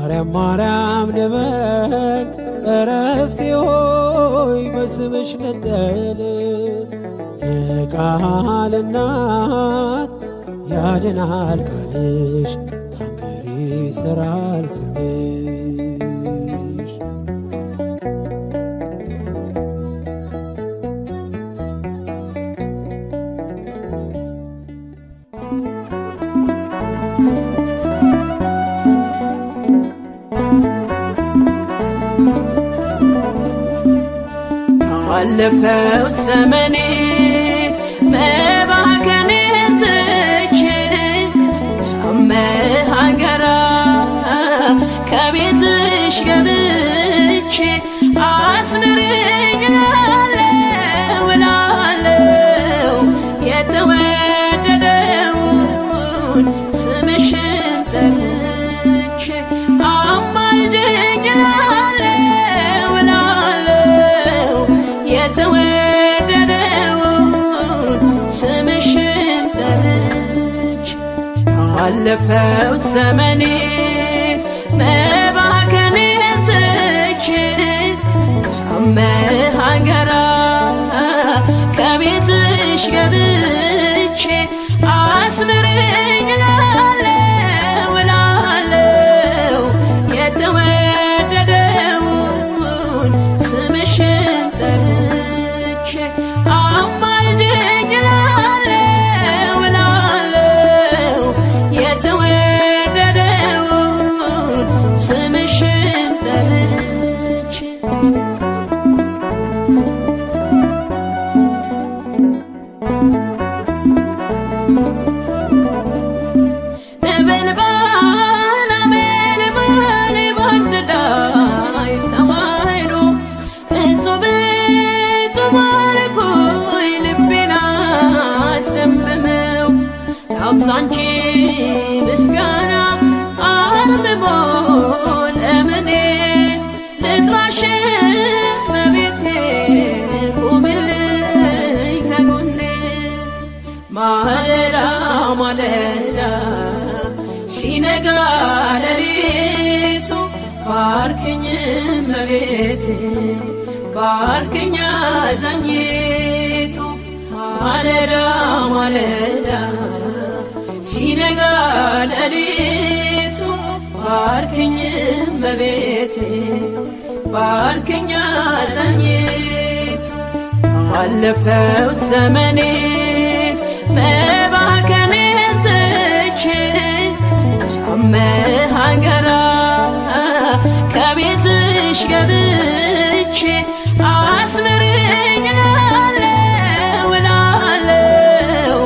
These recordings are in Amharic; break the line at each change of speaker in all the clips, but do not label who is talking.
ማርያም ማርያም ልበል እረፍቴ ሆይ በስምሽ ልጠል የቃል እናት ያድናል ቃልሽ ታምር ይሠራል ስምሽ
አለፈው ዘመኔ መባከኔን ትቼ አመሃገራ ከቤትሽ ገብቼ አስምሪኝ እላለሁ እላለሁ የተወደደውን ስምሽን ጠርቼ አማልጅኝ እላለሁ እላለሁ የተወደደውን ስምሽን ጠርቼ አለፈው ዘመኔ መባከኔን ትቼ አመሃገራ ከቤትሽ ገብቼ አስምሪኝ እላለሁ እላለሁ የተወደደውን ስምሽን ጠርቼ አማልጅኝ እላለሁ እላለሁ የተወደደውን ስምሽን ጠርቼ ነበልባል ነበልባል በአንድ ላይ ተዋህዶ እጹብ እጹብ አልኩኝ ልቤን አስደምመው ላብዛ እንጂ ምስጋና አርምሞ ለምኔ ልጥራሽ እመቤቴ ቁምልኝ ከጎኔ ማለዳ ማለዳ ሲነጋ ሌሊቱ ባርክኝ እመቤቴ ባርክኝ አዛኝቱ ማለዳ ማለዳ ሲነጋ ሌሊቱ ባርክኝ እመቤቴ ባርክኝ አዛኝቱ አለፈው ዘመኔ መባከኔን ትቼ አመሃገራ ከቤትሽ ገብቼ አስምሪኝ እላለሁ እላለሁ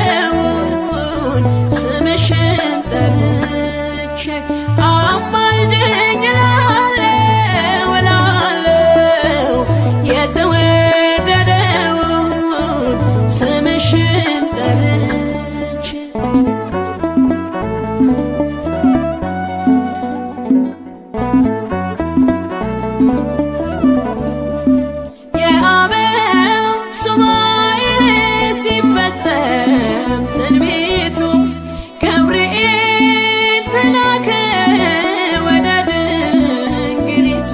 የተወደደውን ስምሽን ጠርቼ አማልጅኝ እላለሁ እላለሁ የተወደደውን ስምሽን ጠርቼ የአበው ሱባኤ ሲፈጸም ትንቢቱ ገብርኤል ተላከ ወደ ድንግሊቱ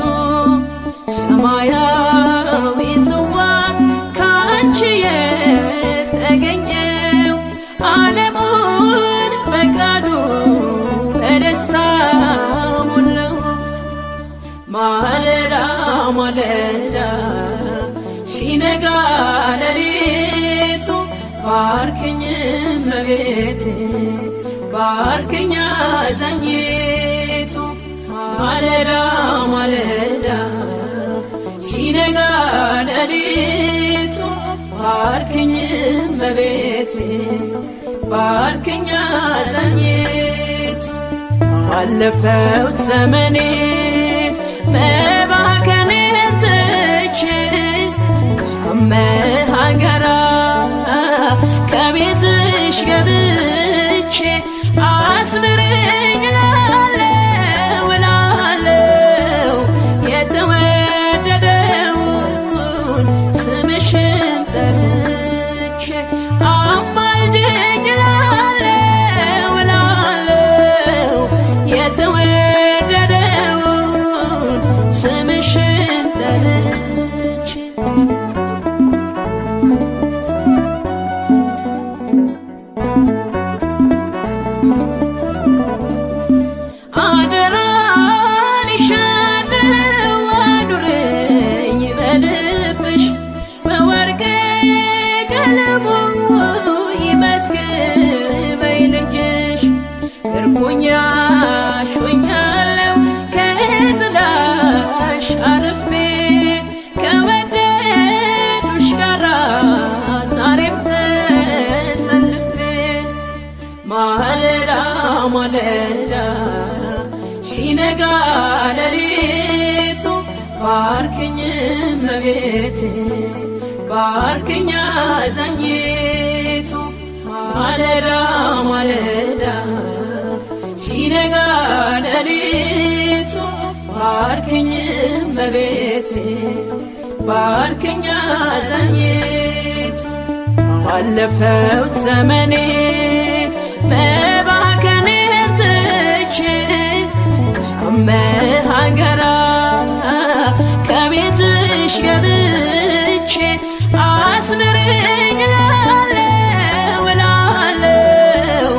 ሰማያዊ ጽዋ ካንቺ የተገኘው ዓለሙን በቃሉ በደስታ ሞላው ማለዳ ማለዳ ሲነጋ ሌሊቱ ባርክኝ እመቤቴ ባርክኝ አዛኝቱ ማለዳ ማለዳ ሲነጋ ሌሊቱ ባርክኝ እመቤቴ ባርክኝ አዛኝቱ አለፈው ዘመኔ መባከኔን ትቼ አመሃገራ ከቤትሽ ገብቼ አስምሪኝ እላለሁ እላለሁ የተወደደውን ስምሽን ጠርቼ አማልጅኝ እላለሁ እላለሁ አደራልሻለሁ አኑረኝ በልብሽ በወርቅ ቀለሙ ይመስክር በልጅሽ ምርኮኛሽ ሆኛለሁ ከጥላሽ አርፌ ከወደዱሽ ጋራ ዛሬም ተሰልፌ ማለዳ ማለዳ ሲነጋ ሌሊቱ ባርክኝ እመቤቴ ባርክኝ አዛኝቱ ማለዳ ማለዳ ሲነጋ ሌሊቱ ባርክኝ እመቤቴ ባርክኝ አዛኝቱ አለፈው ዘመኔ መባከኔን ትቼ ከመሃገራ ከቤትሽ ገብቼ አስምረኝ እላለሁ እላለሁ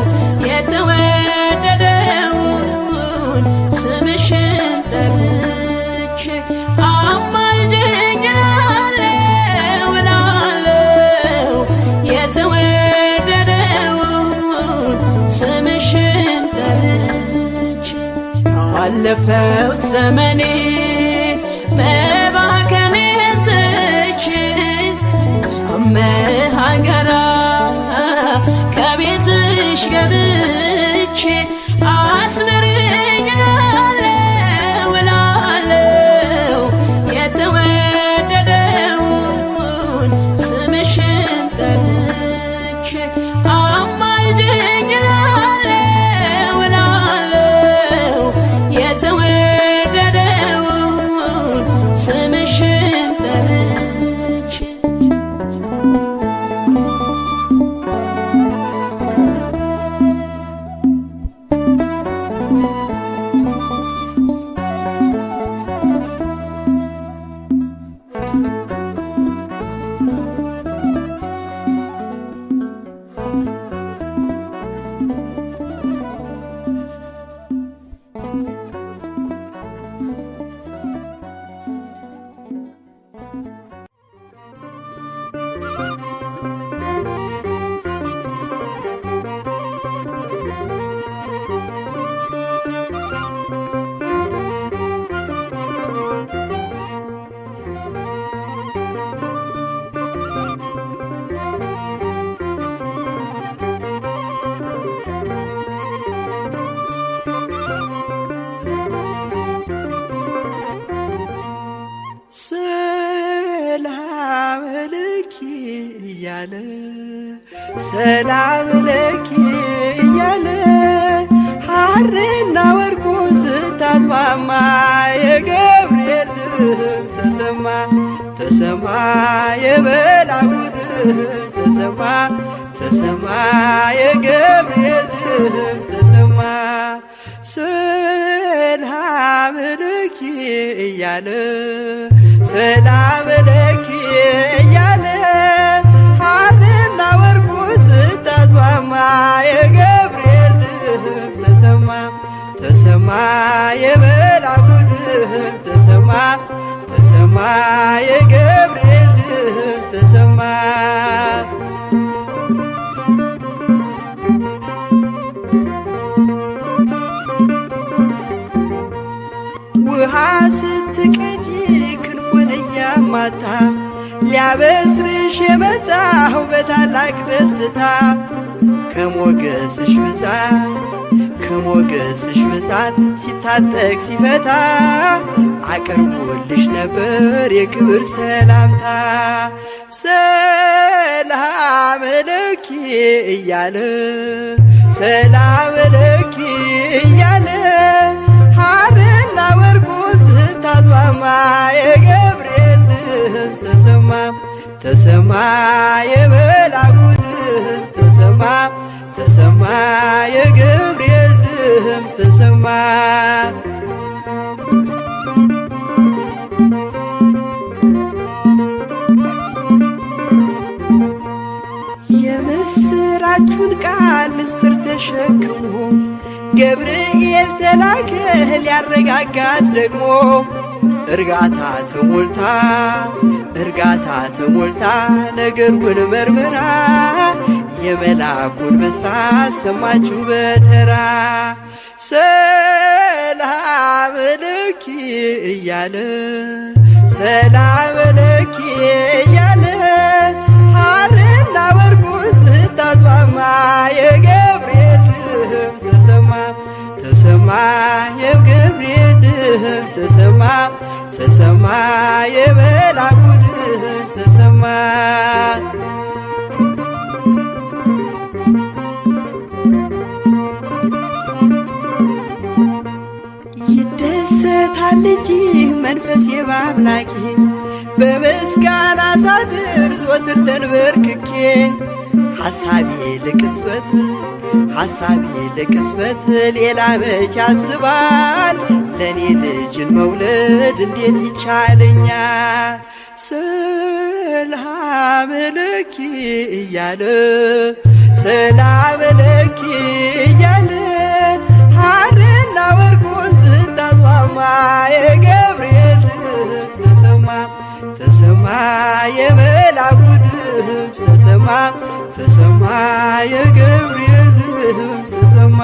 የተወደደውን ስምሽን ጠርቼ አማልጅኝ እላለሁ እላለሁ የተወደደውን ስምሽን ጠርቼ አለፈው ዘመኔ መባከኔን ትቼ ከመሃገራ ከቤትሽ ገብቼ አስምረኝ እላለሁ እላለሁ የተወደደውን ስምሽን ጠርቼ አማልጅኝ እላለሁ እላለሁ የተወደደውን ስምሽን ጠርቼ
ሰላም ለኪ እያለ ሐርና ወርቁን ስታስማማ የገብርኤል ድምፅ ተሰማ ተሰማ የመልአኩ ድምፅ ተሰማ ተሰማ የገብርኤል ድምፅ ተሰማ ሰላም ለኪ እያለ ሰላም ለኪ እያለ ሐርና ወርቁ ስታስማማ የገብርኤል ድምፅ ተሰማ ተሰማ የመልአኩ ድምፅ ተሰማ ተሰማ የገብርኤል ድምፅ ተሰማ ውሃ ስትቀጂ ክንፉን እያማታ ሊያበስርሽ የመጣው በታላቅ ደስታ ከሞገስሽ ብዛት ሲታጠቅ ሲፈታ አቅርቦልሽ ነበር የክብር ሰላምታ ሰላም ለኪ እያለ ሰላም ለኪ እያለ ሐርና ወርቁ ስታስማማ የገብርኤል ድምፅ ተሰማ ተሰማ የመልአኩ ድምፅ ተሰማ ተሰማ የገብርኤል ድምፅ ተሰማ የምስራቹን ቃል ምስጢር ተሸክሞ ገብርኤል ተላከ ሊያረጋጋት ደግሞ እርጋታ ተሞልታ ነገሩን መርምራ የመልአኩን ብስራት ሰማችሁ በተራ። ሰላም ለኪ እያለ ሰላም ለኪ እያለ ሐርና ወርቁን ስታስማማ የገብርኤል ድምፅ ተሰማ የገብርኤል ድምፅ ተሰማ የመልአኩ ድምፅ ተሰማ። ይደሰታል እንጂ መንፈሴ በአምላኬ በምስጋና ሳድር ዘወትር ተንበርክኬ ሐሳቤ ለቅጽበት ሌላ መች ያስባል ለኔ ልጅን መውለድ እንዴት ይቻለኛል። ሰላም ለኪ እያለ ሰላም ለኪ እያለ ሐርና ወርቁን ስታስማማ የገብርኤል ድምፅ ተሰማ የመልአኩ ድምፅ ተሰማ የገብርኤል ድምፅ ተሰማ።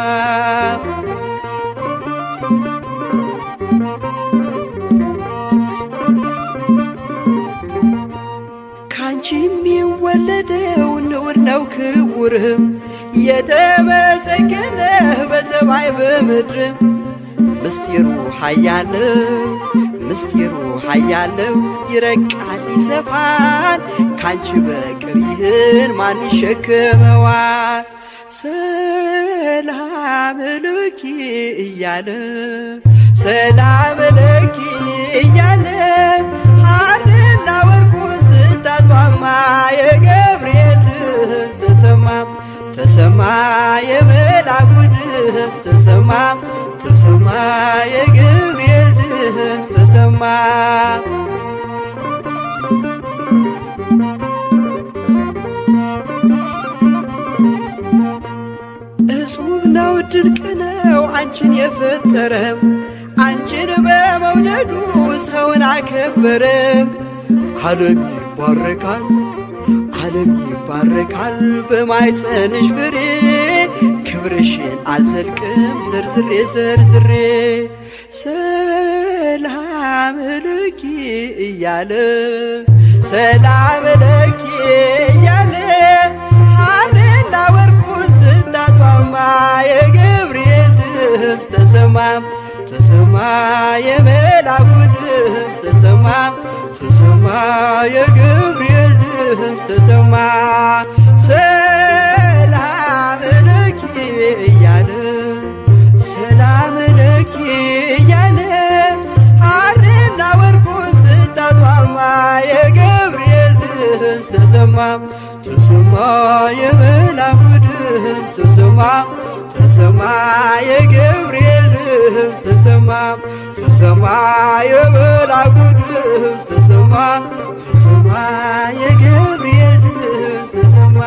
ካንቺ የሚወለደው ንዑድ ነው ክቡርም የተመሰገነ በሰማይ በምድር ምስጢሩ ኃያለው ይረቃል ይሰፋል ካንቺ በቀር ይህን ማን ይሸከመዋል። ሰላም ለኪ እያለ ሐርና ወርቁን ስታስማማ የገብርኤል ድምፅ ተሰማ የመልአኩ ድምፅ ተሰማ የገብርኤል ድምፅ ተሰማ። እጹብ ነው ድንቅ ነው አንቺን የፈጠረ አንቺን በመውደዱ ሰውን አከበረ። ዓለም ይባረካል በማኅፀንሽ ፍሬ ክብርሽን አልዘልቅም ዘርዝሬ። ሰላም ለኪ እያለ ሐርና ወርቁን ስታስማማ የገብርኤል ድምፅ ተሰማ የመልአኩ ድምፅ ተሰማ የገብርኤል ድምፅ ተሰማ። ሰላም ለኪ እያለ ሐርና ወርቁን ስታስማማ የገብርኤል ድምፅ ተሰማ የመልአኩ ድምፅ ተሰማ የገብርኤል ድምፅ ተሰማ የመልአኩ ድምፅ ተሰማ የገብርኤል ድምፅ ተሰማ።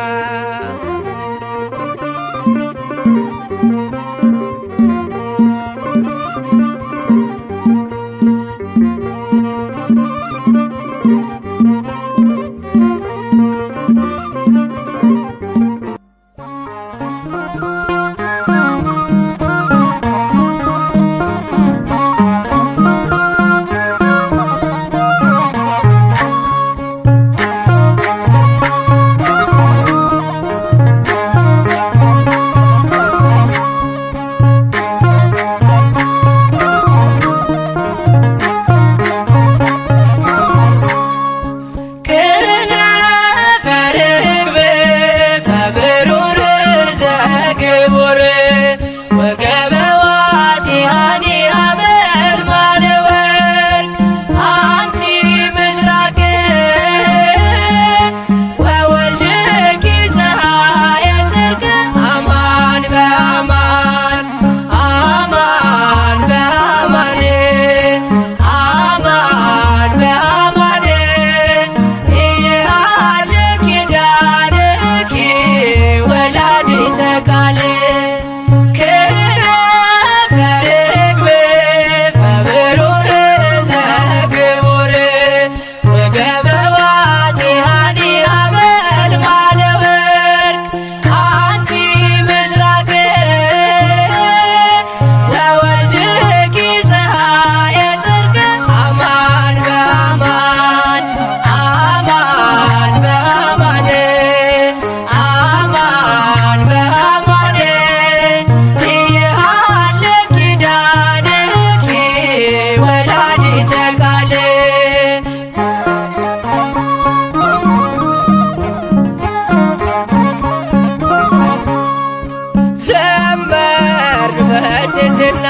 ትሕትና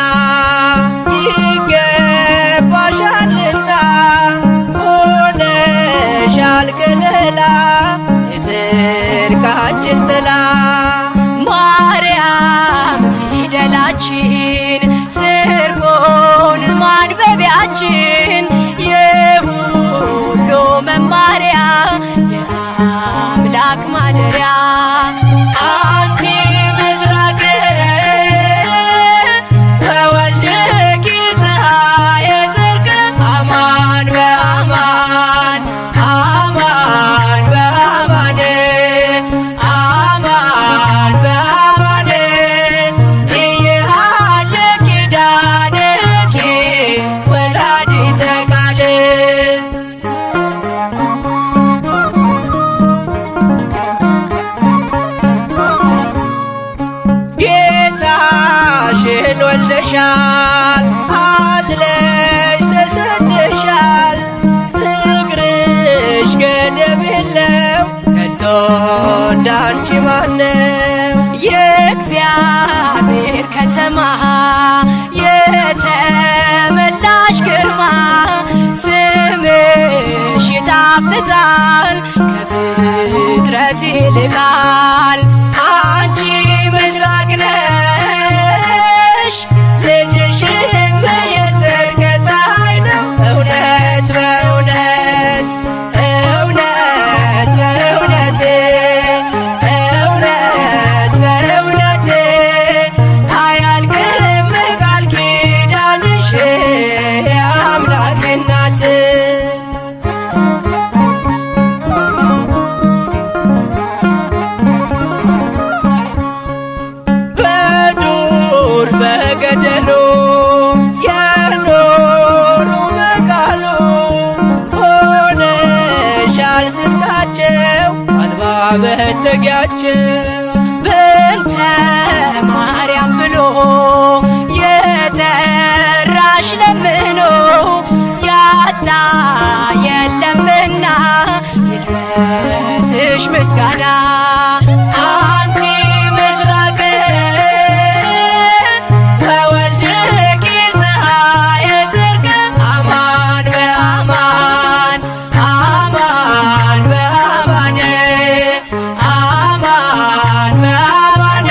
ይገባሻልና ሆነሻል ከለላ የጽድቃችን ጥላ
ማርያም ፊደላችን ጽርፎን ማንበቢያችን የሁሉ መማሪያ የአምላክ ማደሪያ
አንቲ ምስራቅ ወወልድኪ ፀሐየ ጽድቅ አማን በአማን አማን በአማን አማን በአማን እየሃለ ኪዳንኪ ወላዲተ ቃል ጌታሽን ወልደሻል አዝለሽ ተሰደሻል ፍቅርሽ ገደብ የለው ከቶ እንዳንቺ ማነው
የእግዚአብሔር ከተማ የተመላሽ ግርማ ስምሽ ይጣፍጣል ከፍጥረት ይልቃል
አንቺ ምስራቅ ነሽ ልጅሽም የጽድቅ ፀሐይ ነው እውነት በእውነት እውነት በእውነት እውነት በእውነት አያልቅም ቃል ኪዳንሽ የአምላክ እናት በዱር በገደሉ የኖሩ በቃሉ ሆነሻል ስንቃቸው አልባ መጠጊያቸው
ብንተ ማርያም ብሎ የጠራሽ ለምኖ ያጣ የለምና ይድረስሽ ምስጋና
አንቲ ምስራቅ ወወልድኪ ፀሐየ ጽድቅ አማን በአማን አማን በአማን አማን በአማን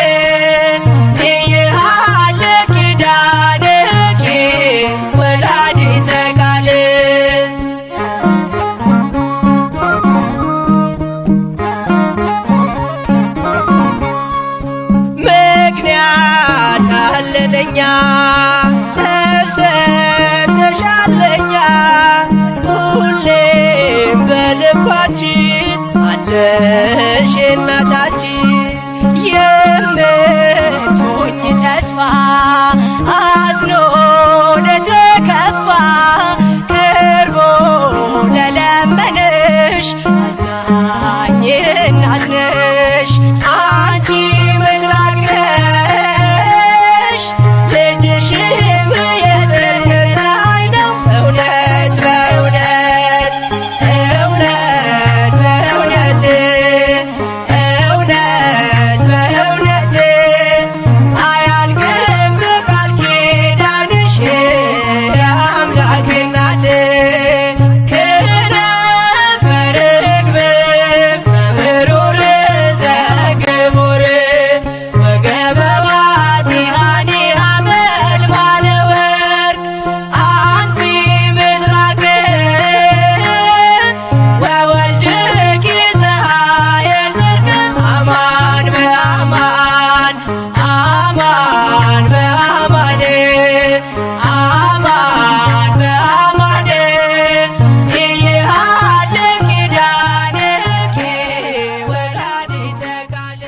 እየሃለ ኪዳንኪ ወላዲተ ቃል ምክንያት አለለኛ ተሰጥተሻለኛ ሁሌም በልባችን አለሽ እናታችን
የምትሆኝ ተስፋ አዝኖ ለተከፋ ቀርቦ ለለመንሽ አዛኝ እናት ነሽ
አንቺ ምስራቅ ነሽ ልጅሽም የጽድቅ ፀሐይ ነው እውነት በእውነት እውነት በእውነት እውነት በእውነት አያልቅም ቃል ኪዳንሽ የአምላክ እናት ክነፈ ርግብ መብሩር ዘግቡር ወገበ ባቲሃኒ ሐመልማለ ወርቅ አንቲ ምስራቅ ወወልድኪ ፀሐየ ጽድቅ አማን በአማን አማን በአማን አማን በአማን እየሃለ ኪዳንኪ ወላዲተ ቃል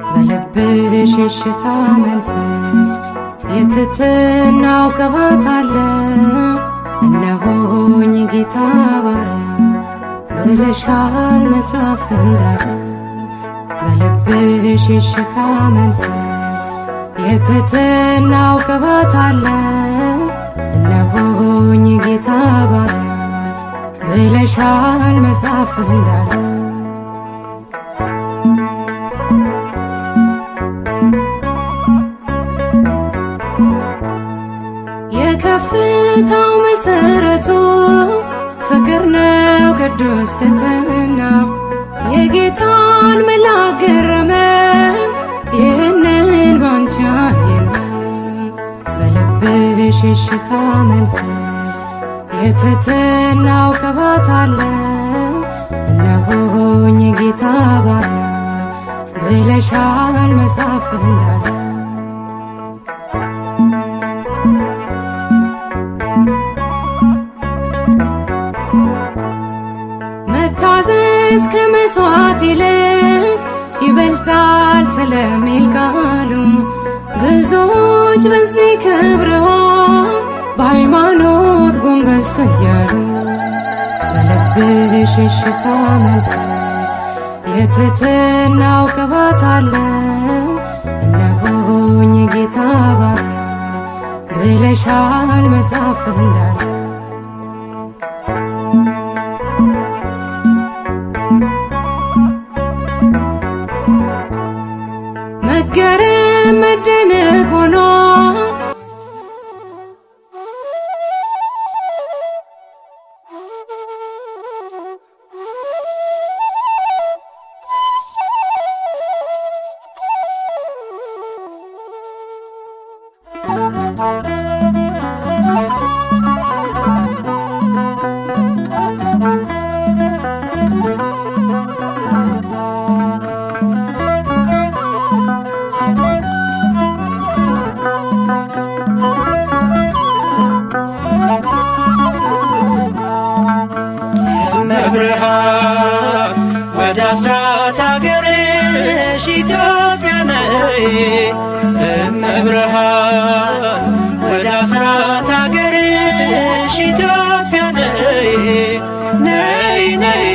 በልብሽ የሽታ መንፈስ
የትሕትናው ቅባት አለ እነሆኝ ጌታ ባሪያ ብለሻል መጽሐፍ እንዳለ በልብሽ የሽታ መንፈስ የትሕትናው ቅባት አለ እነሆኝ ጌታ ባሪያ ብለሻል መጽሐፍ እንዳለ የከፍታው መሰረቱ ፍቅር ነው ቅዱስ ትሕትና የጌታን መልአክ ገረመ ይህንን ባንቺ አየና በልብሽ የሽታ መንፈስ የትሕትናው ቅባት አለ እነሆኝ ጌታ ባሪያ ብለሻል መጽሐፍ እንዳለ መታዘዝ ከመሥዋዕት ይልቅ ይበልጣል ስለሚል ቃሉ ብዙዎች በዚህ ከብረዋል በሃይማኖት ጎንበስ እያሉ በልብሽ የሽታ መንፈስ የትሕትናው ቅባት አለ እነሆኝ ጌታ ባሪያ ብለሻል መጽሐፍ እንዳለ መገረም መደነቅ ሆኖ
እመብርሃን ወደ አስራት አገርሽ ኢትዮጵያ ነይ እመብርሃን ወደ አስራት አገርሽ ኢትዮጵያ ነይ ነይ ነይ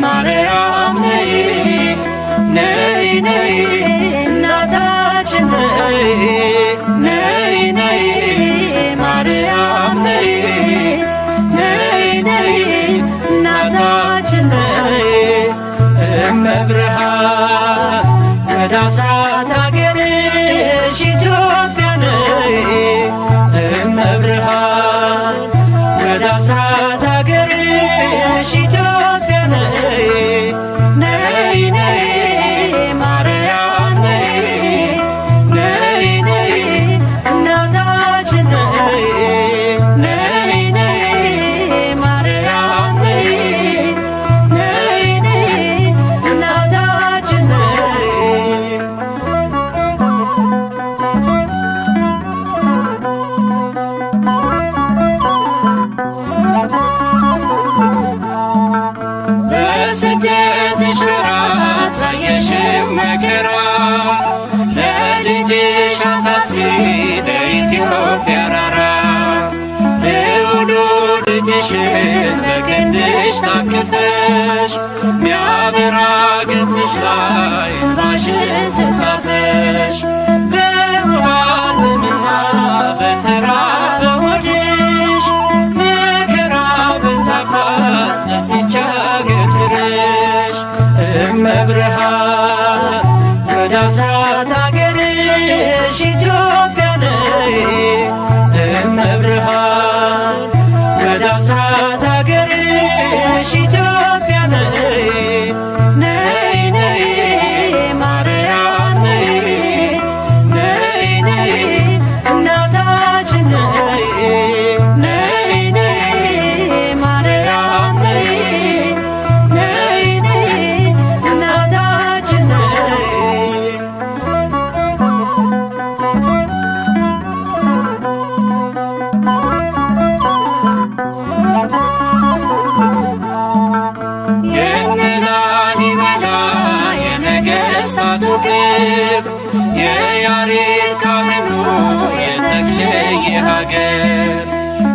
ማርያም ነይ ነይ ነይ እናታችን ነይ ነይ ነይ ማርያም ነይ ነይ ነይ እናታችን ነይ እመብርሃን ወደ አስራት አገርሽ ኢትዮጵያ ነይ እመብርሃን ወደ አስራት አገርሽ ኢትዮጵያ ነይ ነይ ነይ ማርያም ነይ ነይ ነይ እናታችን ነይ ነይ ነይ ማርያም ነይ ነይ ነይ እናታችን ነይ በስደትሽ ወራት ባየሽው መከራ ለልጅሽ አሳስቢ ለኢትዮጵያ ራራ ልዑሉ ልጅሽን በክንድሽ ታቅፈሽ ሚያበራ ገጽሽ ላይ እንባሽን ስታፈሽ በውሃ ጥምና በተራበ ሆድሽ መከራ በዛባት ለዚች አገር ድረሽ እመብርሃን ወደ አስራት አገርሽ ኢትዮጵያ ነይ እመብርሃን ወደ አስራት አገርሽ ኢትዮጵያ ነይ ነይ ነይ ማርያም ነይ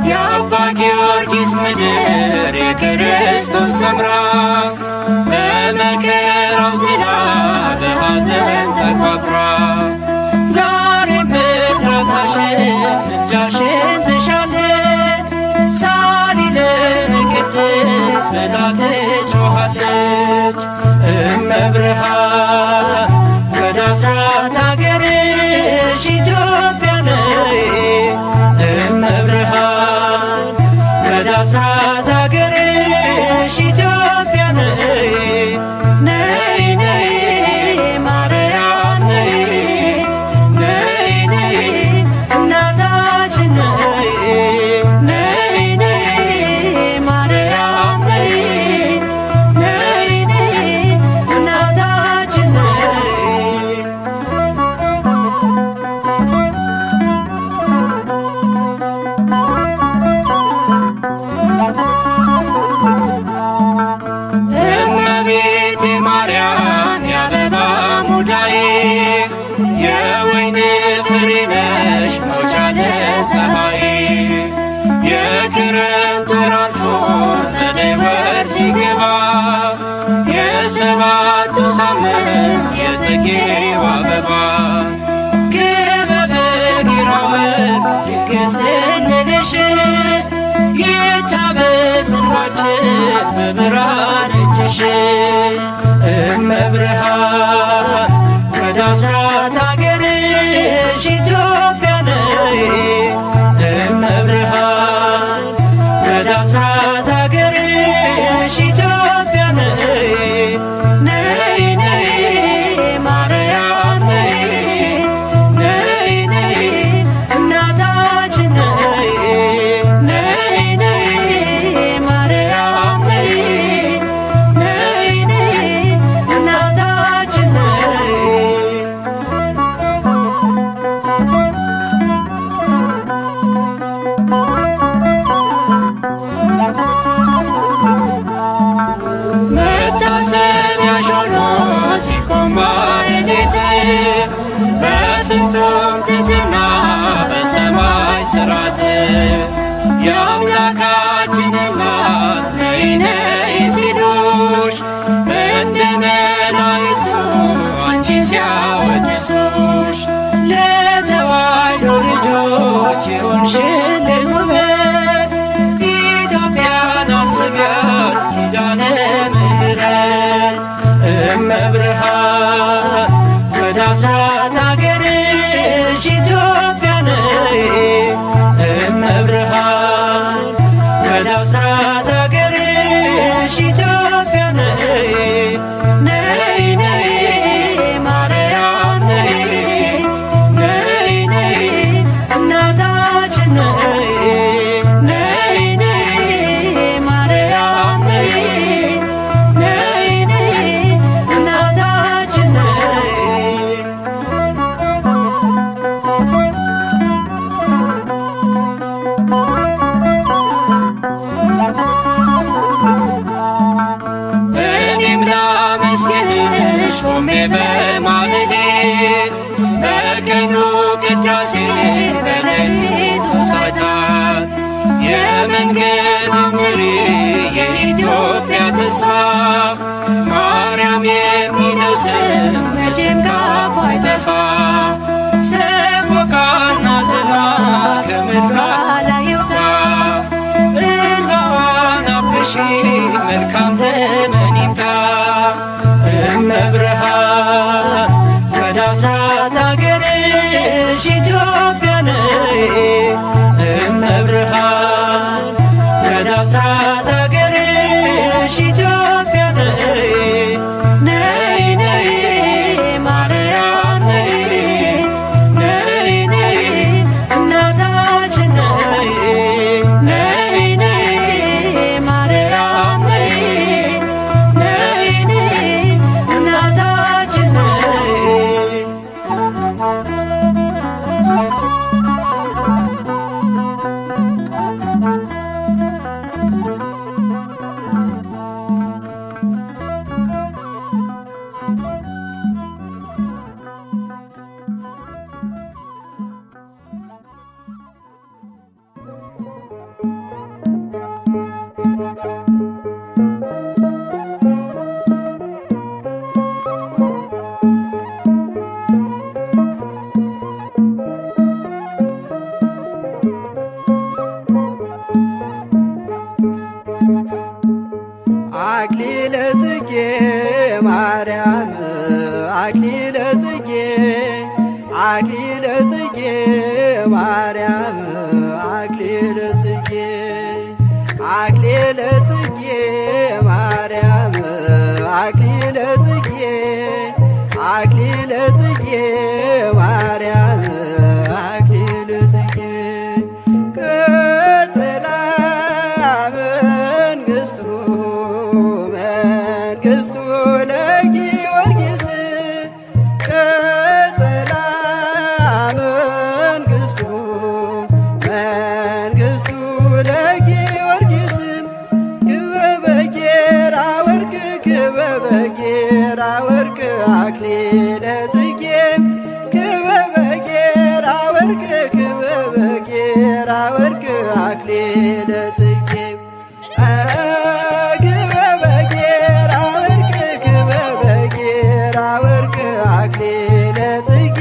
የአባ ጊዮርጊስ ምድር የክርስቶስ ሰምራ በመከራው ዝላ በሐዘን ተቋቁራ ዛሬም እርዳታሽን ምልጃሽን ትሻለች ሳሊለነ ቅድስት ብላ ትጮኻለች። እመብርሃን ወደ አስራት አገርሽ ኢትዮጵያ ነይ እመብርሃን ወደ አስራት አገርሽ ኢትዮጵያ ነይ ነይ ነይ ማርያም ነይ ነይ ነይ እናታችን ነይ ነይ ነይ ማርያም ነይ ነይ ነይ እናታችን ነይ እመቤቴ ማርያም የአበባ ሙዳዬ የወይን ፍሬ ነሽ መውጫ ለፀሐይ የክረምት ወር አልፎ ጸደይ ወር ሲገባ የሰባቱ ሳምንት የጽጌው አበባ ክበበ ጊራወርቅ ድግስ እንልሽ ይታበስ እንባችን በብርሃን እጅሽ እመብርሃን ወደ አስራት አገርሽ ኢትዮጵያ ነይ እመብርሃን ወደ አስራት አገርሽ ኢትዮጵያ ነይ ነይ ነይ ማርያም ነይ ነይ ነይ እናታችን ነይ ነይ ነይ ማርያም ነይ ነይ ነይ እናታችን ነይ መታሰቢያሽ ሆኖ ሲቆም ማኅሌት በፍጹም ትሕትና በሰማይ ሥርዓት የአምላካችን እናት ነይ ነይ ሲሉሽ እንደ መላእክቱ አንቺን ሲያወድሱሽ ለተዋሕዶ ልጆች የሆንሽልን ውበት ኢትዮጵያን አስቢያት ኪዳነ ምሕረት እመብርሃን ወደ አስራት አገርሽ ኢትዮጵያ ነይ እመብርሃን ወደ አስራት አገርሽ ኢትዮጵያ ነይ ነይ ነይ ማርያም ነይ ነይ ነይ እናታችን ነይ ነይ ነይ ማርያም ነይ ነይ ነይ እናታችን ነይ እኔም ላመስግንሽ ቆሜ በማኅሌት በቀኑ ቅዳሴ በሌሊቱ ሰዓታት የመንገድ መሪ የኢትዮጵያ ተስፋ ማርያም የሚለው ስም መቼም ካፏ አይጠፋ ሰቆቃና ዝና ከምድሯ ላይ ይውጣ እንባዋን አብሺ መልካም ዘመን ይምጣ እመብርሃን ወደ አስራት አገርሽ ኢትዮጵያ ነይ እመብርሃን ወደ አስራት አገርሽ ኢትዮጵያ ነይ ነይ ነይ ማርያም ነይ ነይ ነይ እናታችን ነይ ነይ ነይ ማርያም
አክሊለ ጽጌ አክሊለ ጽጌ ማርያም አክሊለ ጽጌ አክሊለ ጽጌ ማርያም አክሊለ ጽጌ ቀጸላ መንግሥቱ መንግሥቱ ለጊዮርጊስ ቀጸላ መንግሥቱ መንግሥቱ ለጊዮርጊስ ክበበ ጌራ ወርቅ ክበበ ጌራ ወርቅ አክሊለ ጽጌ ክበበ ጌራ ወርቅ ክበበ ጌራ ወርቅ አክሊለ ጽጌ ክበበ ጌራ ወርቅ ክበበ ጌራ ወርቅ አክሊለ ጽጌ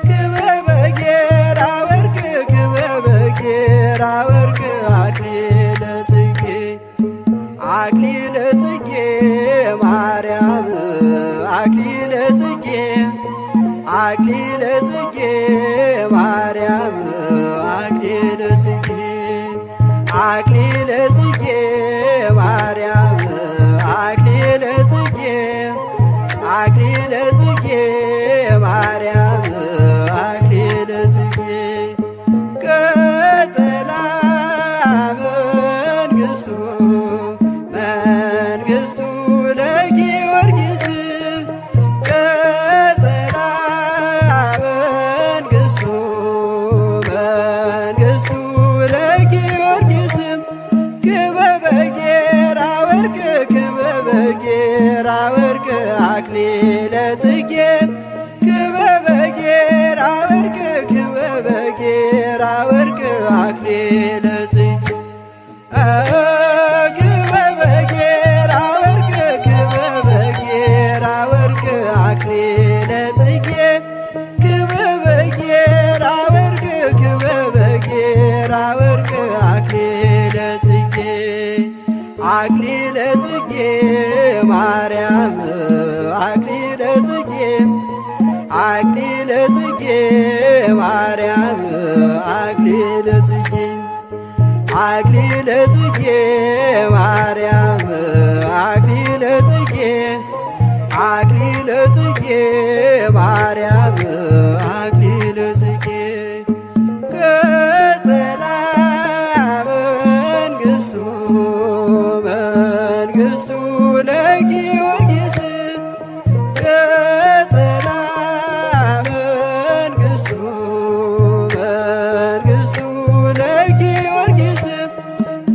ክበበ ጌራ ወርቅ ክበበ ጌራ ወርቅ አክሊለ ጽጌ አክሊለ ጽጌ ማርያም አክሊለ ጽጌ አክሊለ ጽጌ ማርያም አክሊለ ጽጌ አክሊለ ጽጌ ማርያም አክሊለ ጽጌ አክሊለ ጽጌ ማርያም አክሊለ ጽጌ ቀጸላ መንግሥቱ መንግሥቱ ለጊዮርጊስ ቀጸላ መንግሥቱ መንግሥቱ ለጊዮርጊስ ክበበ ጌራ ወርቅ ክበበ ጌራ ወርቅ አክሊለ ጽጌ ክበበ ጌራ ወርቅ ክበበ ጌራ ወርቅ አክሊለ ጽጌ ክበበ ጌራ ወርቅ ክበበ ጌራ ወርቅ አክሊለ ጽጌ ክበበ ጌራ ወርቅ ክበበ ጌራ ወርቅ አክሊለ ጽጌ አክሊለ ጽጌ ማርያም አክሊለ ጽጌ አክሊለ ጽጌ ማርያም አክሊለ ጽጌ አክሊለ ጽጌ ማርያም አክሊለ ጽጌ አክሊለ ጽጌ ማርያም አክሊለ ጽጌ ቀጸላ መንግሥቱ መንግሥቱ ለጊዮርጊስ ቀጸላ መንግሥቱ መንግሥቱ ለጊዮርጊስ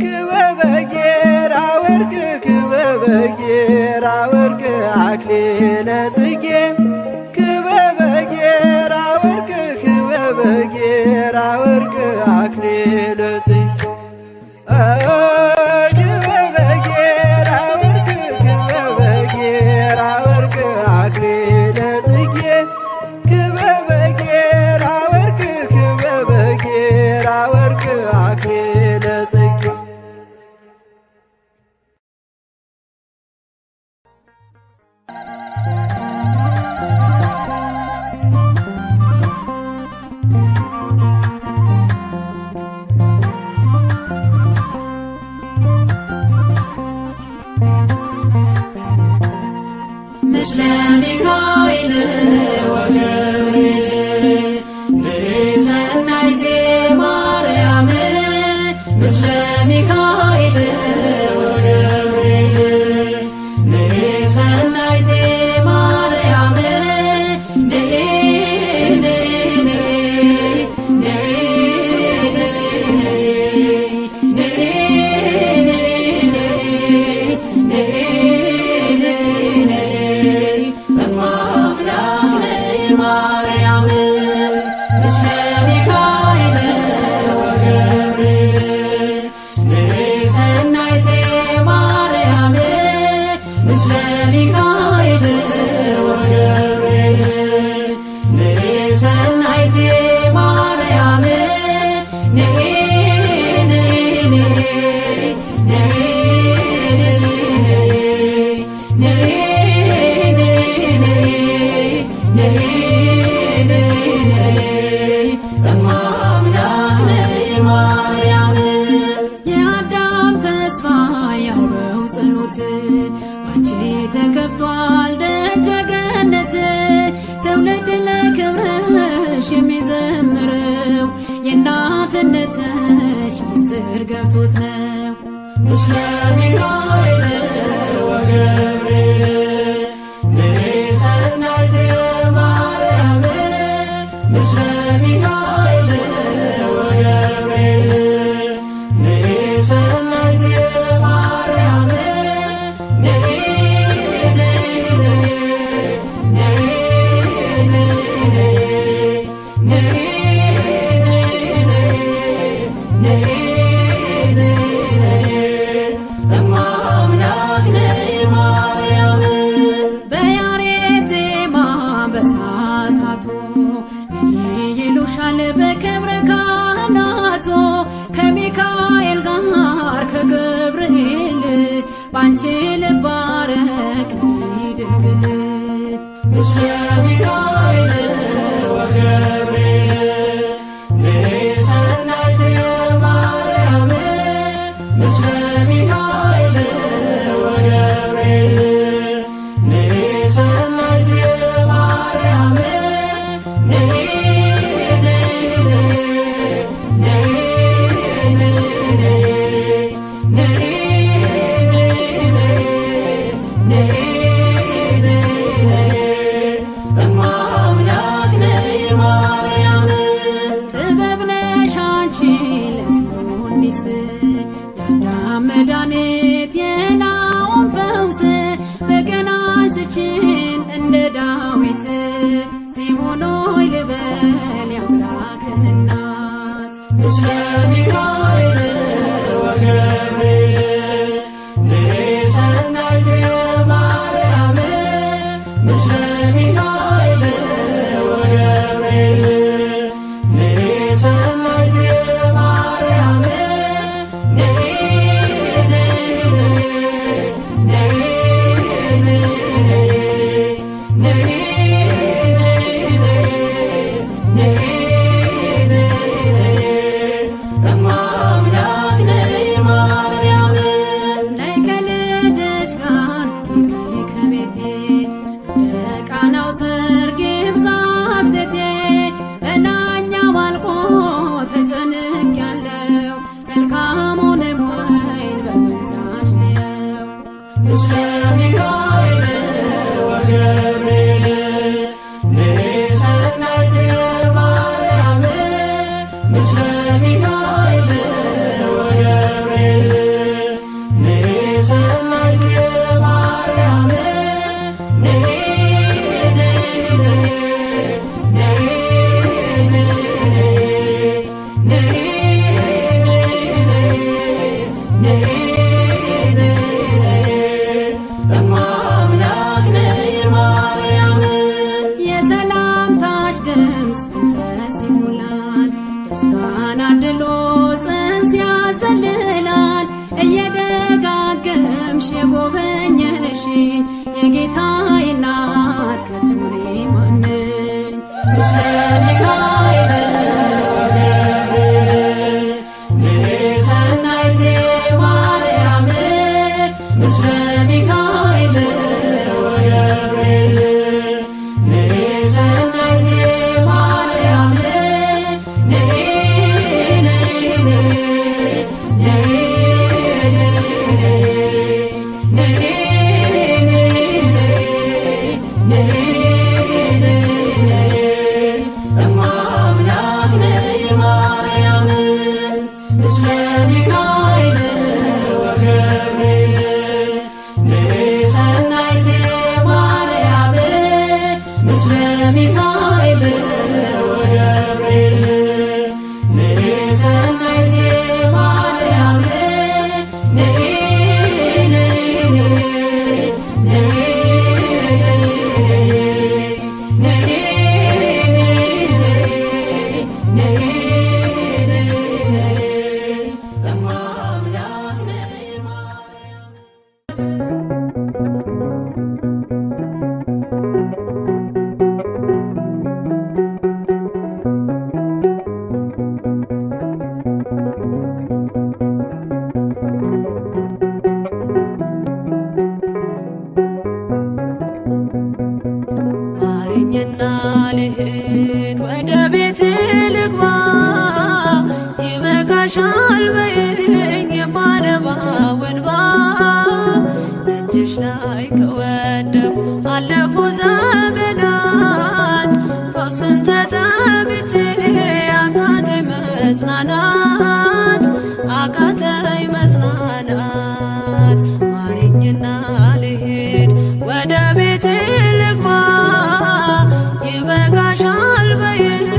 ክበበ ጌራ ወርቅ ክበበ ጌራ ወርቅ አክሊለ ጽጌ ክበበ ጌራ ወርቅ ክበበ ጌራ ወርቅ አክሊለ ጽጌ ክበበ ጌራ ወርቅ ክበበ ጌራ ወርቅ አክሊለ ጽጌ ክበበ ጌራ ወርቅ ክበበ ጌራ ወርቅ አክሊለ ጽጌ
ምስለ ሚካኤል ወገብርኤል ንሰናይ ዘማርያም ምስለ ሚካኤል ወገብርኤል ንሰናይ ዘማርያም
እማምላክ ነይ
ሰጥቶት ነው። ምስለ ሚካኤል ወገብርኤል ንሰናይት ማርያም ምስለ ሚካኤል ወገብርኤል ንሰናይት ማርያም በክብረ ካህናቱ ከሚካኤል ጋር ከገብርኤል ባንቺ ልባረክ ድንግል ምስለ ሚካኤል ወገብርኤል ንሰናይት ማርያም ምስለ ሚካኤል ወገብርኤል ንሰናይት ማርያም መድኃኒት የናውን ፈውስ በገና አንስችን እንደ ዳዊት ጽዮን ልበል የአምላክን እናት ምስለ ሚካኤል ወገብርኤል ንሰናይት ማርያም ምስለ ሚካኤል ወገብርኤል ንሰናይት ማርያም የጌታዬ እናት ከቶ እኔ ማን ነኝ ምስለ ሚካኤል ወገብርኤል ንሰናይት ማርያም ምስለ ሚካኤል ወገብርኤል ንሰናይት ማርያም
ማረኝና ልሂድ ወደ ቤት ልግባ ይበቃሻል በይኝ የማነባው እንባ ደጅሽ ላይ ከወደኩ አለፉ ዘመናት ፈውስን ተጠምቼ አቃተኝ መጽናናት አቃተኝ መጽናናት ማሪኝና ልሂድ ወደ ቤቴ ልግባ ይበቃሻል በይኝ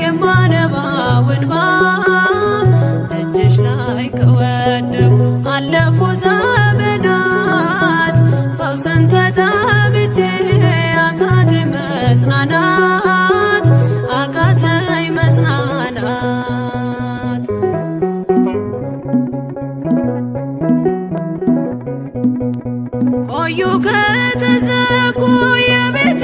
የማነባው እንባ ደጅሽ ላይ ከወደኩ አለፉ ዘመናት ፈውስን ተጠምቼ አቃተኝ መጽናናት አቃተኝ መጽናናት ቆዩ ከተዘጉ የቤቴ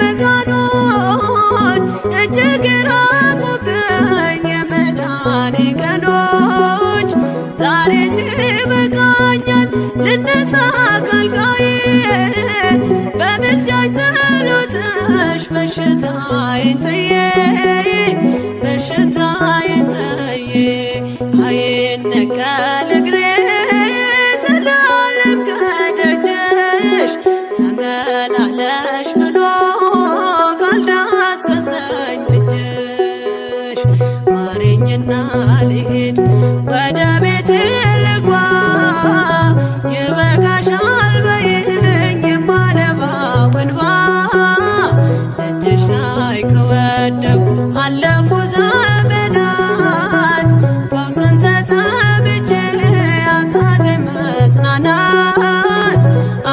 መቃኖች እጅግ ራቁብኝ የመዳኔ ቀኖች ዛሬ ሲበቃኛል ልነሳ ካልጋዬ በምልጃሽ ጸሎትሽ በሽታዬን ጥዬ በሽታዬን ጥዬ አይነቀል እግሬ ዘላለም ከደጅሽ ተመላለሽ ብሎ ካልዳሰሰኝ እጅሽ ማሪኝና ልሂድ ወደ ቤቴ ልግባ ይበቃሻል በይኝ የማነባው እንባ ደጅሽ ላይ ከወደኩ አለፉ ዘመናት ፈውስን ተጠምቼ አቃተኝ መጽናናት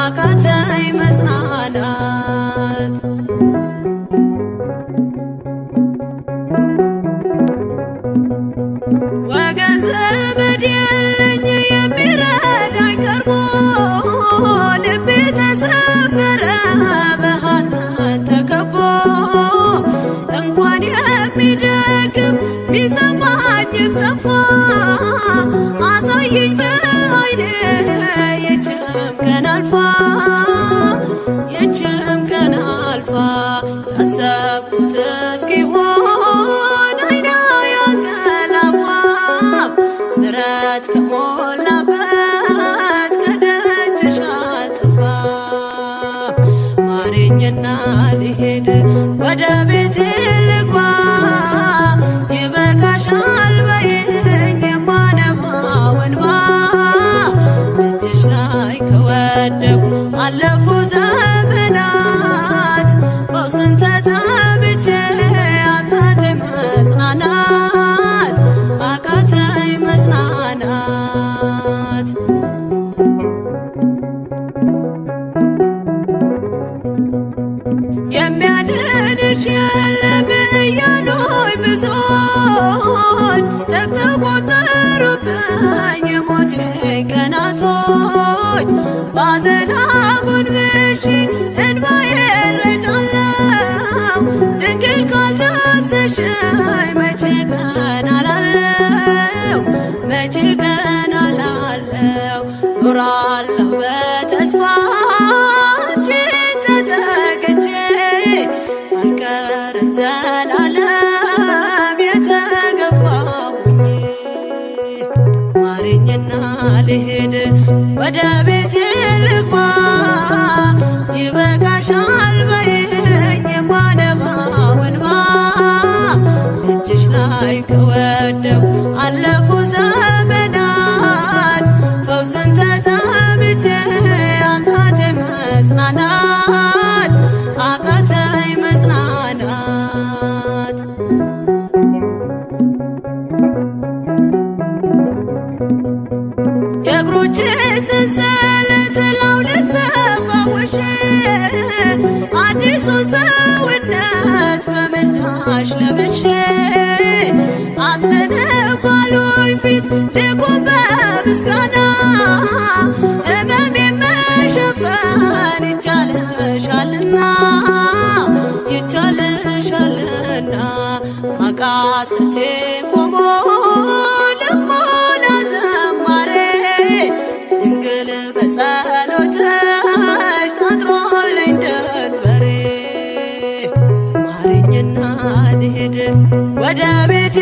አቃተኝ መጽናናት ወገን ዘመድ የለኝ የሚረዳኝ ቀርቦ ልቤ ተሰበረ በሐዘን ተከቦ እንኳን የሚደግፍ ቢሰማኝም ጠፋ አሳየኝ በዓይኔ ይህችም ቀን አልፋ ይህችም ቀን አልፋ ያሰብኩት እስኪሆን አይና ያንቀላፋ ምሕረት ከሞላበት ከደጅሽ አልጠፋ ማሪኝና ልሂድ ወደ ቤቴ ልግባ ይበቃሻል በይኝ የማነባው እንባ ደጅሽ ላይ ከወደኩ አለፉ ዘመናት ፈውስን ተጠምቼ አቃተኝ መጽናናት አቃተኝ መጽናናት የሚያድንሽ የለም እያሉኝ ብዙዎች ተቆጠሩብኝ የሞቴ ቀናቶች ባዘን አጎንብሼ እንባዬን ረጫለሁ ድንግል ካልዳሰሽኝ መቼ ቀን አላለው መቼ ቀን አላለው ኖራለሁ በተስፋ አንቺን ተጠግቼ አልቀርም ዘላለም የተገፋሁኝ ማሪኝና ልሂድ ወደ ቤቴ ልግባ ይበቃሻል በይኝ የማነባው እንባ ደጅሽ ላይ ከወደኩ አለፉ ዘመናት ፈውስን ተጠምቼ አቃተኝ መጽናናት አቃተኝ መጽናናት የእግሮቼ ሰንሰለት ላውልቅ ተፈውሼ አዲሱን ሰውነት በምልጃሽ ለብሼ አትደንቅ ባሉኝ ፊት ልቁም በምስጋና ሕመሜን መሸፈን ይቻልሻልና ይቻልሻልና አቃስቴ ቆሞ ልሞላ ዘማሬ ድንግል በጸሎትሽ ታጥሮልኝ ደንበሬ ማሪኝና ልሂድ ወደ ቤቴ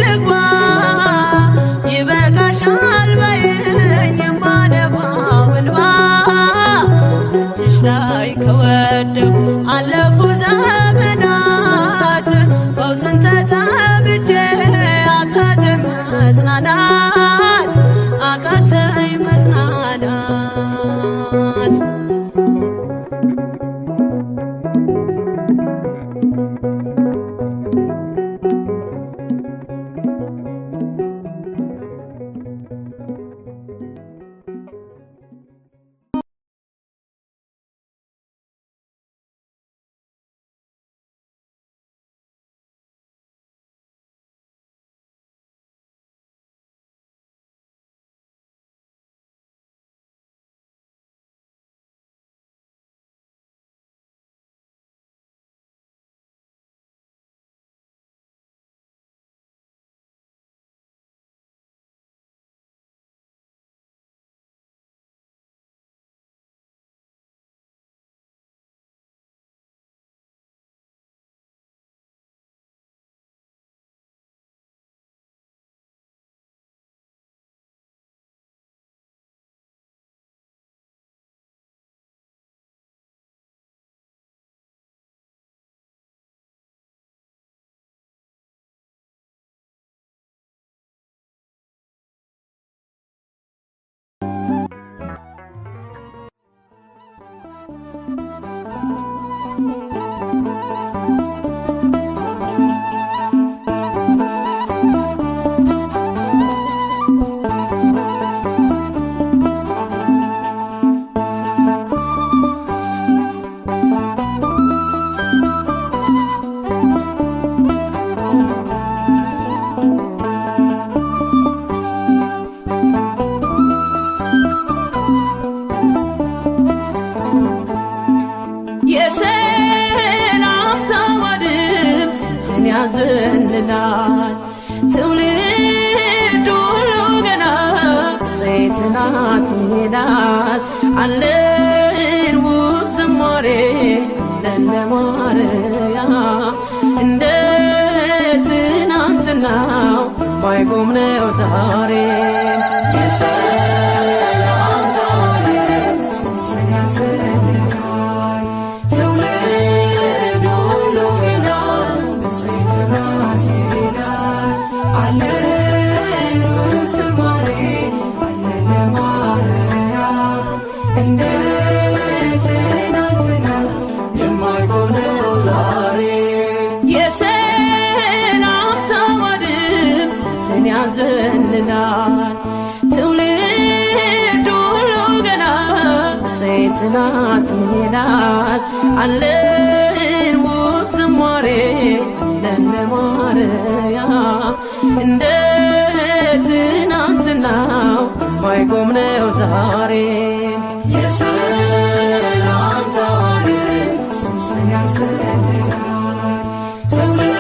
ልግባ ይበቃሻል በይኝ ያዘልናል። ትውልድ ሁሉ ገና በዘይት ናት ይላል። አለን ውብ ዝማሬ አለን ለማርያም እንደ ትናንትናው ማይቆም ነው ዛሬ። የሰላምታ መልእክት ሦስተኛ ያዘልናል። ትውልድ ሁሉ ገና በዘይት ናት ይላል። አለን ውብ ዝማሬ አለን ለማርያም እንደ ትናንትናው የማይቆም ነው ዛሬ። የሰላምታ ድምፅ ያዘልናል። ትውልድ ሁሉ ገና በዘይት ናት ይላል። አለን ውብ ዝማሬ አለን ለማርያም እንደ ትናንትናው የማይቆም ነው ዛሬ። የሰላምታ መልእክት ሦስተኛ ያዘልናል። ትውልድ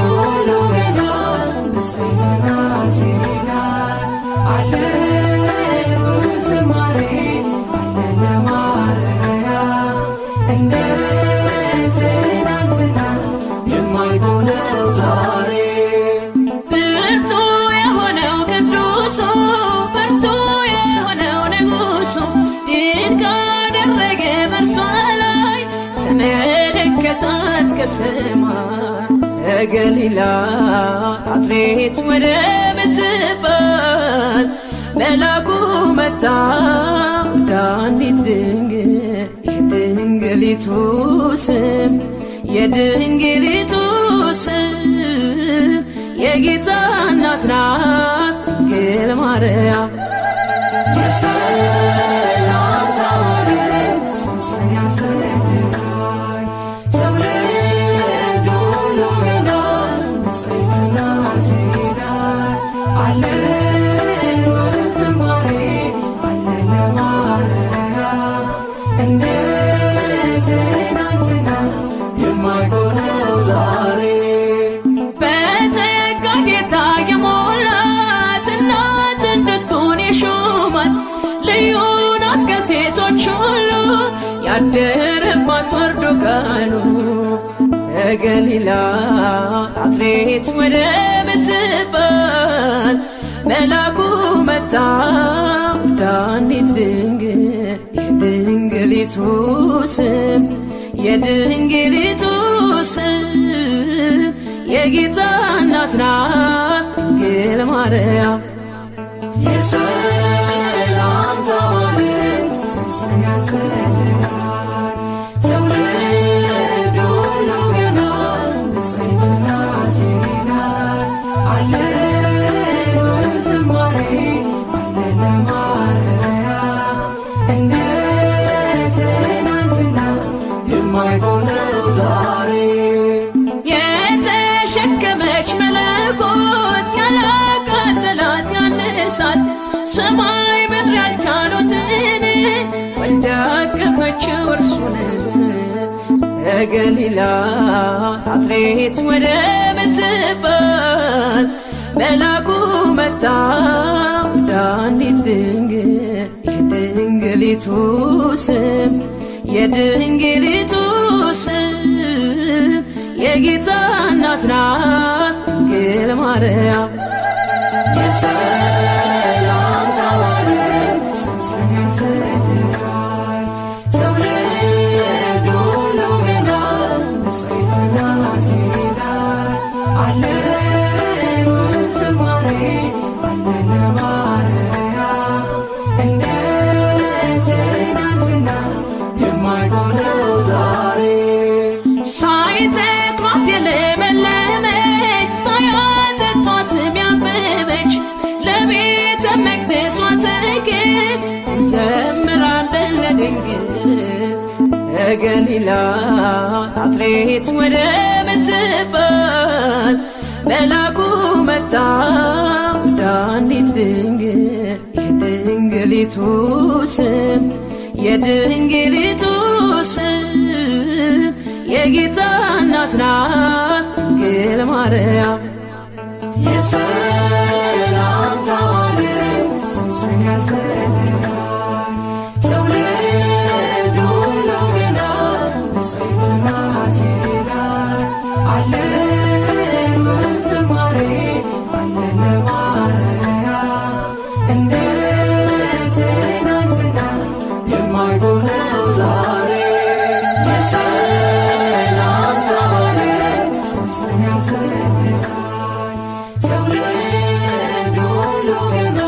ሁሉ ገና በዘይት ናት ይላል። አለን ውብ ዝማሬ አለን ለማርያም እንደ ትናንትናው የማይቆም ነው ዛሬ። ብርቱ የሆነው ቅዱሱ ብርቱ የሆነው ንጉሱ ድንቅ አደረገ በእርሷ ላይ ተመለከታት ከሰማይ ከገሊላ ናዝሬት ወደምትባል መልአኩ መጣ ወደ አንዲት ድንግል የድንግሊቱ ስም የድንግሊቱ ስም የጌታ እናት ናት ድንግል ማርያም። የሰላምታ መልእክት ሦስተኛ ያዘልናል። ትውልድ ሁሉ ገና በዘይት ናት ይላል። አለን ውብ ዝማሬ አለን ለማርያም እንደ ትናንትናው የማይቆም ነው ዛሬ። በጸጋ ጌታ የሞላት እናት እንድትሆን የሾማት ልዩ ናት ከሴቶች ሁሉ ያደረባት ወርዶ ቃሉ ከገሊላ ናዝሬት ወደምትባል መልአኩ መጣ ወደ አንዲት ድንግል የድንግሊቱ ስም የድንግሊቱ ስም የጌታ እናት ናት ድንግል ማርያም። የሰላምታ መልእክት ሦስተኛ ያዘልናል። ትውልድ ሁሉ ገና በዘይት ናት ይላል። አለን ውብ ዝማሬ አለን ለማርያም እንደ ትናንትናው የማይቆም ነው ዛሬ። የተሸከመች መለኮት ያላቃጠላት ያነሳት ሰማይ ምድር ያልቻሉትን ወልዳ አቀፈችው እርሱን ከገሊላ ናዝሬት ወደምትባል መልአኩ መጣ ወደ አንዲት ድንግል የድንግሊቱ ስም የድንግሊቱ ስም የጌታ እናት ናት ድንግል ማርያም። የሰላምታ መልእክት ሦስተኛ ያዘልናል። ትውልድ ሁሉ ገና በዘይት ናት ይላል። አለን ውብ ዝማሬ አለን ለማርያም እንደ ትናንትናው የማይቆም ነው ዛሬ። ሳይተክሏት የለመለመች ሳያጠጧትም ያበበች ለቤተ መቅደሷ ተክል እንዘምራለን ለድንግል ከገሊላ ናዝሬት ወደምትባል መልአኩ መጣ ወደ አንዲት ድንግል የድንግሊቱ ስም የድንግሊቱ ስም የጌታ እናት ናት ድንግል ድንግል ማርያም
የሰላምታ ማለት ጽንስን ያዘጋል ትውልድ ሁሉ ገና ብፅዕት ናት ይላል አለን በዝማሬ አለን ለማርያም እንደ ትናንትና የማይጎለው ዛሬ የሰላምታ ማለት ጽንስን ያዘጋል ትውልድ ሁሉ ገና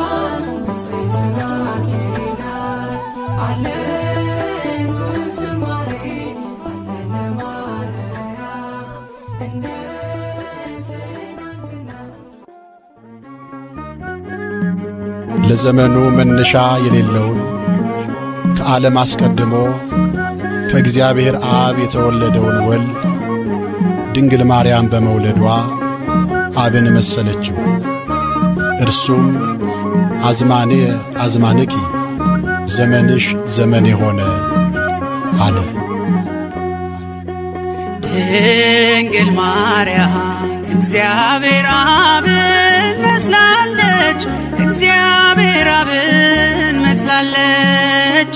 ብፅዕት ናት ይላል አለን በዝማሬ አለን ለማርያም እንደ ትናንትና
ለዘመኑ መነሻ የሌለውን ከዓለም አስቀድሞ ከእግዚአብሔር አብ የተወለደውን ወልድ ድንግል ማርያም በመውለዷ አብን መሰለችው። እርሱም አዝማኔ አዝማንኪ ዘመንሽ ዘመኔ ሆነ አለ።
ድንግል ማርያም እግዚአብሔር አብን መስላለች እግዚአብሔር አብን መስላለች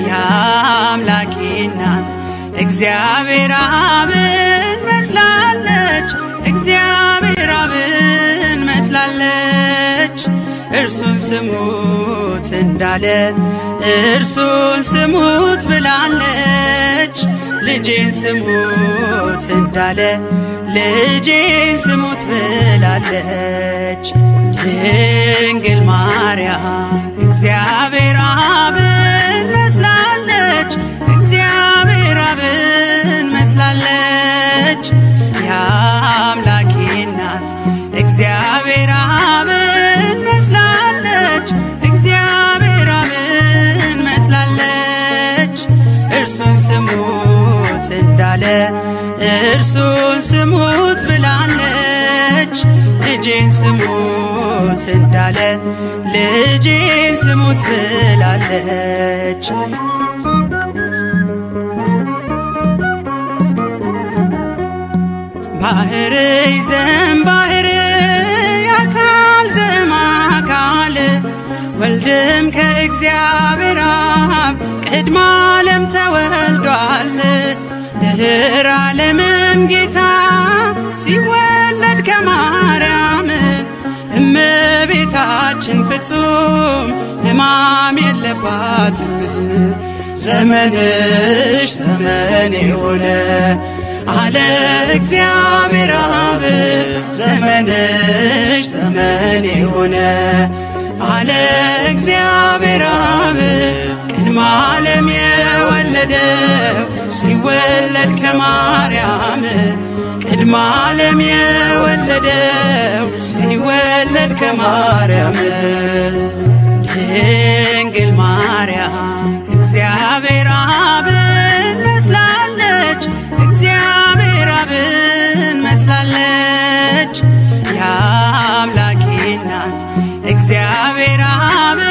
የአምላኬ እናት እግዚአብሔር አብን መስላለች እግዚአብሔር አብን መስላለች እርሱን ስሙት እንዳለ እርሱን ስሙት ብላለች ልጄን ስሙት እንዳለ ልጄን ስሙት ብላለች ድንግል ማርያም እግዚአብሔር አብን መስላለች እግዚአብሔር አብን መስላለች የአምላኬ እናት እግዚአብሔር አብን መስላለች እግዚአብሔር አብን መስላለች እርሱን ስሙት እንዳለ እርሱን ስሙት ብላለች ልጄን ስሙት እንዳለ ልጄን ስሙት ብላለች ባህር ይዘን ባህር አካል ዘእምአካል ወልድም ከእግዚአብሔር አብ ቅድመ ዓለም ተወልዷል ድኅረ ዓለምም ጌታ ሲወለድ ከማርያም እመቤታችን ፍጹም ሕማም የለባትም ዘመንሽ ዘመኔ ሆነ አለ እግዚአብሔር አብ ዘመንሽ ዘመኔ ሆነ አለ እግዚአብሔር አብ ቅድመ ዓለም የወለደው ሲወለድ ከማርያም ቅድመ ዓለም የወለደው ሲወለድ ከማርያም ድንግል ማርያም እግዚአብሔር አብን መስላለች እግዚአብሔር አብን መስላለች የአምላኬ እናት እግዚአብሔር አብን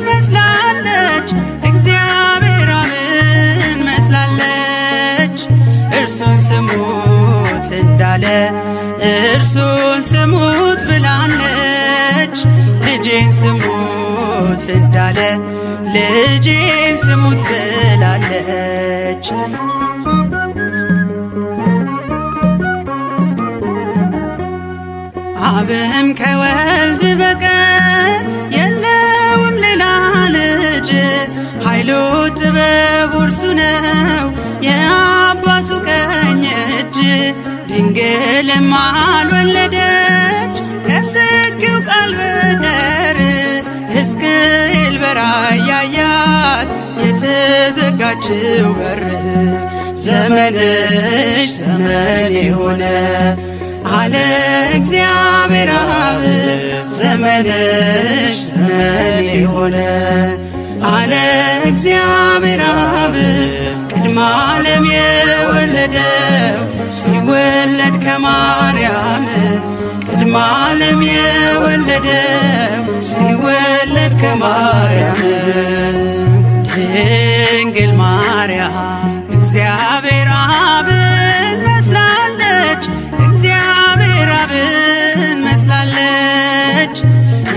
መስላለች እግዚአብሔር አብን መስላለች እርሱን ስሙት እንዳለ እርሱን ስሙት ብላለች ልጄን ስሙት እንዳለ ልጄን ስሙት ብላለች አብም ከወልድ በቀር የለውም ሌላ ልጅ ኃይሉ ጥበቡ እርሱ ነው የአባቱ ቀኝ እጅ ድንግልም አልወለደች ከስኪው ቃል በቀር ሕዝቅኤል በራእይ ያያት የተዘጋችው በር ዘመንሽ ዘመኔ ሆነ አለ እግዚአብሔር አብ ዘመንሽ ዘመኔ ሆነ አለ እግዚአብሔር አብ ቅድመ ዓለም የወለደው ሲወለድ ከማርያም ቅድመ ዓለም የወለደው ሲወለድ ከማርያም ድንግል ማርያም እግዚአብሔር አብን መስላለች እግዚአብሔር አብን መስላለች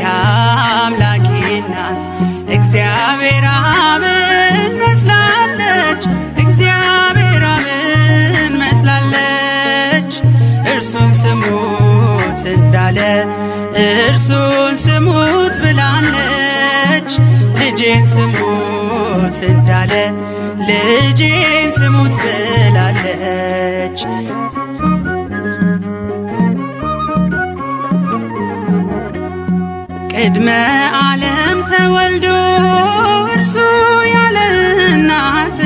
የአምላኬ እናት እግዚአብሔር አብን መስላለች እግዚአብሔር አብን መስላለች እርሱን ስሙት እንዳለ እርሱን ስሙት ብላለች ልጄን ስሙት እንዳለ ልጄን ስሙት ብላለች ቅድመ ዓለም ተወልዶ እርሱ ያለ እናት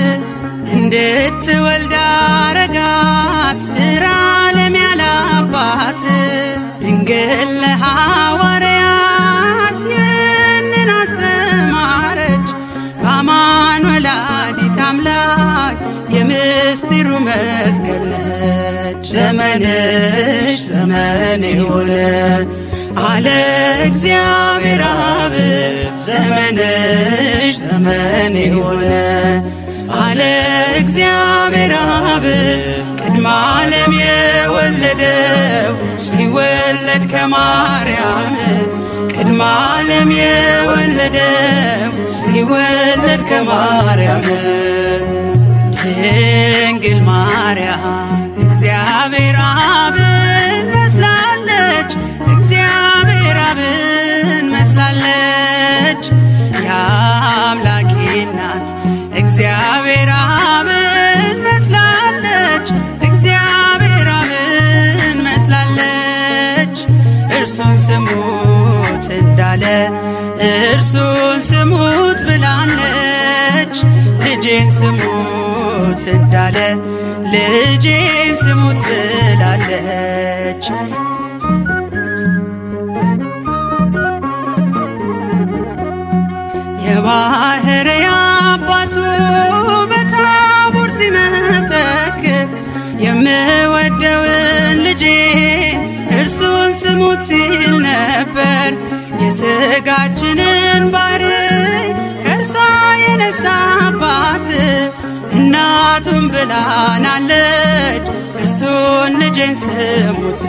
እንድትወልድ አረጋት ድኅረ ዓለም ያለ አባት ድንግል ለሐዋርያት ይህንን አስተማረች በአማን ወላዲተ አምላክ የምስጢሩ መስቀል ነች
ዘመንሽ ዘመን የሆነ አለ እግዚአብሔር አብ ዘመንሽ ዘመን የሆነ አለ እግዚአብሔር አብ ቅድመ ዓለም የወለደው ሲወለድ ከማርያም ቅድመ ዓለም የወለደው ሲወለድ ከማርያም ድንግል ማርያም እግዚአብሔር አብን መስላለች እግዚአብሔር አብን መስላለች የአምላኬ እናት እግዚአብሔር አብን መስላለች እግዚአብሔር አብን መስላለች እርሱን ስሙት እንዳለ እርሱን ስሙት ብላለች ልጄን ስሙት እንዳለ ልጄን ስሙት ብላለች የባሕርይ አባቱ በታቦር ሲመሰክር የምወደውን ልጄን እርሱን ስሙት ሲል ነበር የሥጋችንን ባሕርይ ከእርሷ የነሳባት እናቱን ብላናለች እርሱን ልጄን ስሙት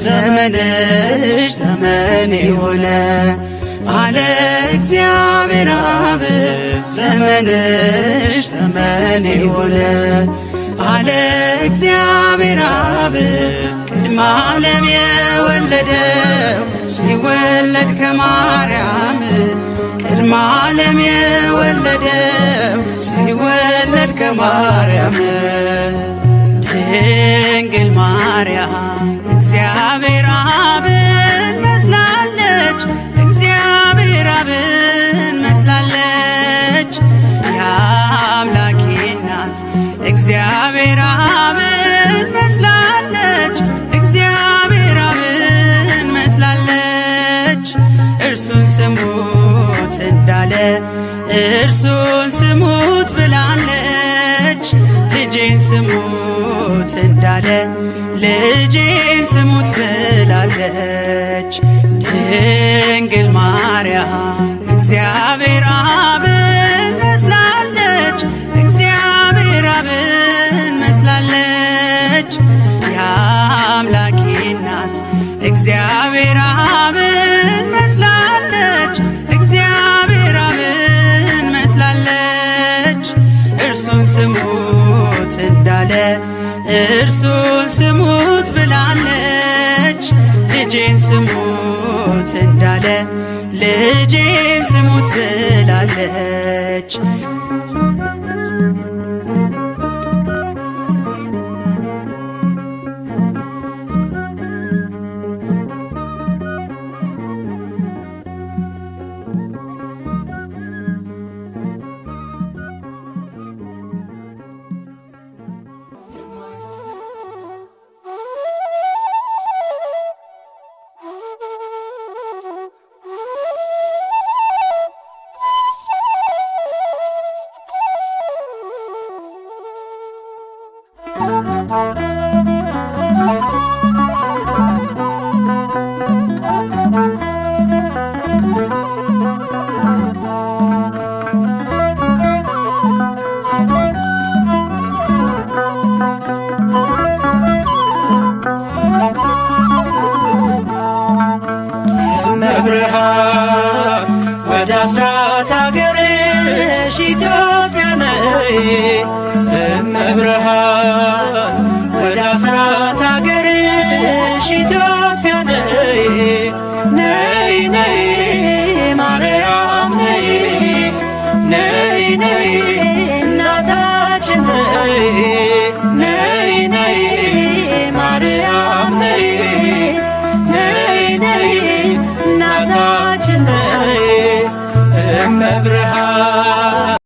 ዘመንሽ ዘመን የሆነ አለ እግዚአብሔር አብ ዘመንሽ ዘመን የሆነ አለ እግዚአብሔር አብ ቅድመ ዓለም የወለደው ሲወለድ ከማርያም ቅድመ ዓለም የወለደው ሲወለድ ከማርያም ድንግል ማርያም እግዚአብሔር አብን መስላለች እግዚአብሔር አብን መስላለች የአምላኬ እናት እግዚአብሔር አብን መስላለች እግዚአብሔር አብን መስላለች እርሱን ስሙት እንዳለ እርሱን ስሙት ብላለች ልጄን ስሙት እንዳለ ልጄን ስሙት ብላለች ድንግል ማርያም እግዚአብሔር አብን መስላለች እግዚአብሔር አብን መስላለች የአምላኬ እናት እግዚአብሔር አብን መስላለች እግዚአብሔር አብን መስላለች እርሱን ስሙት እንዳለ እርሱን ስሙት ብላለች ልጄን ስሙት እንዳለ ልጄን ስሙት ብላለች
አስራት አገርሽ ኢትዮጵያ ነይ እመብርሃን ወደ አስራት አገርሽ ኢትዮጵያ ነይ ነይ ነይ ማርያም ነይ ነይ ነይ እናታችን ነይ ነይ ነይ ማርያም ነይ ነይ ነይ እናታችን ነይ እመብርሃን